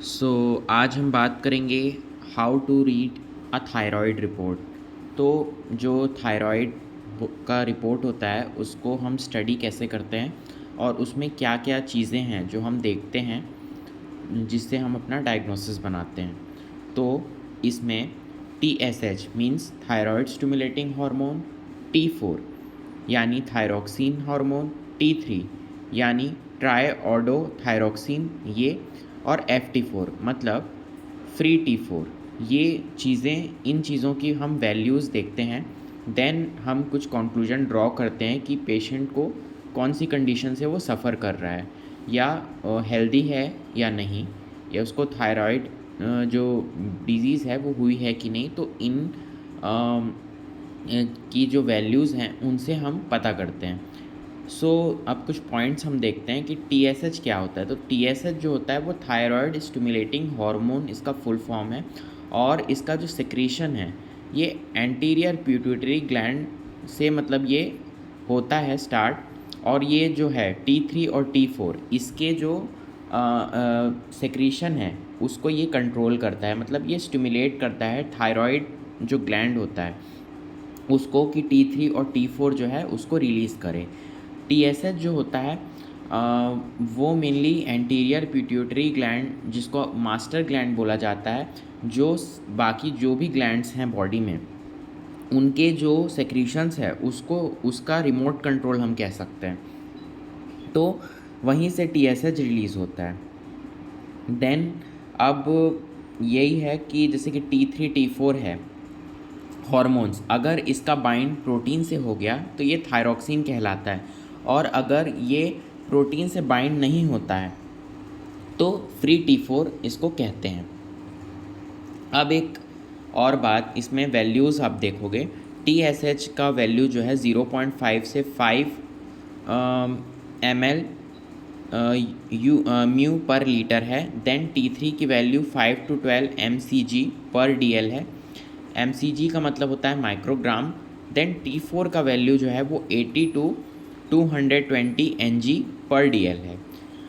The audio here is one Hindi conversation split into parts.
सो आज हम बात करेंगे how to read a thyroid report. तो जो थायराइड का रिपोर्ट होता है उसको हम स्टडी कैसे करते हैं और उसमें क्या क्या चीज़ें हैं जो हम देखते हैं जिससे हम अपना डायग्नोसिस बनाते हैं। तो इसमें TSH means thyroid stimulating hormone, T4 यानी थायरोक्सिन हार्मोन, T3 यानी ट्राईऑडोथायरोक्सिन ये, और FT4 मतलब फ्री T4। ये चीज़ें, इन चीज़ों की हम वैल्यूज़ देखते हैं। देन हम कुछ कंक्लूजन ड्रॉ करते हैं कि पेशेंट को कौन सी कंडीशन से वो सफ़र कर रहा है, या हेल्दी है या नहीं, या उसको थायराइड जो डिज़ीज़ है वो हुई है कि नहीं। तो इन की जो वैल्यूज़ हैं उनसे हम पता करते हैं। अब कुछ पॉइंट्स हम देखते हैं कि TSH क्या होता है। तो TSH जो होता है वो थायराइड स्टिमुलेटिंग हार्मोन, इसका फुल फॉर्म है, और इसका जो सेक्रीशन है ये एंटीरियर पिट्यूटरी ग्लैंड से मतलब ये होता है स्टार्ट। और ये जो है T3 और T4 इसके जो सेक्रीशन है उसको ये कंट्रोल करता है, मतलब ये स्टिमुलेट करता है थायराइड जो ग्लैंड होता है उसको, कि T3 और T4 जो है उसको रिलीज़ करे। TSH जो होता है वो मेनली एंटीरियर पिट्यूटरी ग्लैंड, जिसको मास्टर ग्लैंड बोला जाता है, जो बाकी जो भी ग्लैंड्स हैं बॉडी में उनके जो सेक्रीशंस है उसको, उसका रिमोट कंट्रोल हम कह सकते हैं। तो वहीं से TSH रिलीज़ होता है। देन अब यही है कि जैसे कि T3 T4 है हॉर्मोन्स, अगर इसका बाइंड प्रोटीन से हो गया तो ये थायरोक्सिन कहलाता है, और अगर ये प्रोटीन से बाइंड नहीं होता है तो फ्री T4 इसको कहते हैं। अब एक और बात, इसमें वैल्यूज़ आप देखोगे, TSH का वैल्यू जो है 0.5 से 5 ml म्यू पर लीटर है। देन T3 की वैल्यू 5 to 12 mcg पर DL है। mcg का मतलब होता है माइक्रोग्राम। देन T4 का वैल्यू जो है वो 80 to 220 ng पर DL है।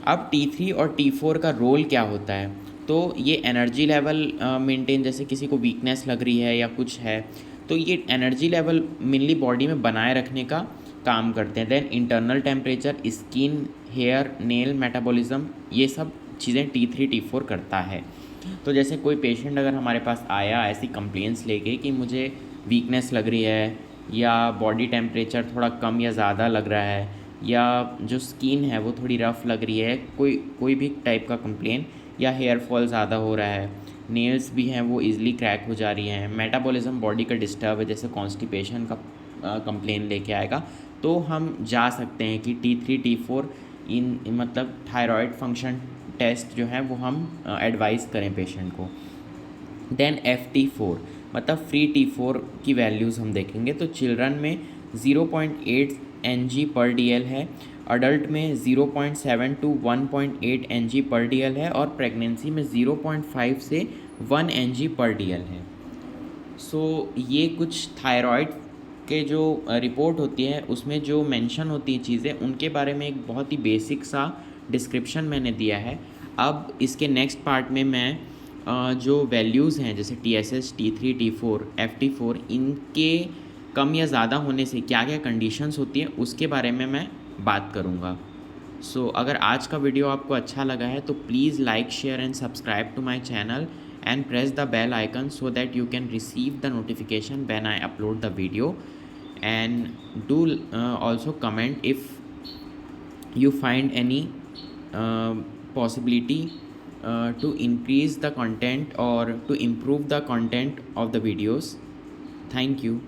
अब T3 और T4 का रोल क्या होता है, तो ये एनर्जी लेवल मेंटेन, जैसे किसी को वीकनेस लग रही है या कुछ है तो ये एनर्जी लेवल मेनली बॉडी में बनाए रखने का काम करते हैं। Then internal temperature, skin, hair, nail metabolism, ये सब चीज़ें T3 T4 करता है। तो जैसे कोई पेशेंट अगर हमारे पास आया ऐसी कंप्लेंट्स लेके कि मुझे वीकनेस लग रही है, या बॉडी टेम्परेचर थोड़ा कम या ज़्यादा लग रहा है, या जो स्किन है वो थोड़ी रफ़ लग रही है, कोई कोई भी टाइप का कंप्लेन, या हेयर फॉल ज़्यादा हो रहा है, नेल्स भी हैं वो ईज़िली क्रैक हो जा रही हैं, मेटाबॉलिज्म बॉडी का डिस्टर्ब है, जैसे कॉन्स्टिपेशन का कंप्लेन लेके आएगा, तो हम जा सकते हैं कि T3 T4 इन मतलब थायराइड फंक्शन टेस्ट जो है वो हम एडवाइस करें पेशेंट को। देन FT4 मतलब फ्री T4 की वैल्यूज़ हम देखेंगे। तो चिल्ड्रन में 0.8 ng पर DL है, अडल्ट में 0.7 to 1.8 ng पर DL है, और प्रेगनेंसी में 0.5 से 1 ng पर DL है। ये कुछ थायराइड के जो रिपोर्ट होती है उसमें जो मेंशन होती हैं चीज़ें, उनके बारे में एक बहुत ही बेसिक सा डिस्क्रिप्शन मैंने दिया है। अब इसके नेक्स्ट पार्ट में मैं जो वैल्यूज़ हैं जैसे TSH, T3 T4 FT4, इनके कम या ज़्यादा होने से क्या क्या कंडीशंस होती हैं उसके बारे में मैं बात करूँगा। अगर आज का वीडियो आपको अच्छा लगा है तो please like, share and subscribe to my channel and press the bell icon so that you can receive the notification when I upload the video. And do also comment if you find any possibility to increase the content or to improve the content of the videos. Thank you.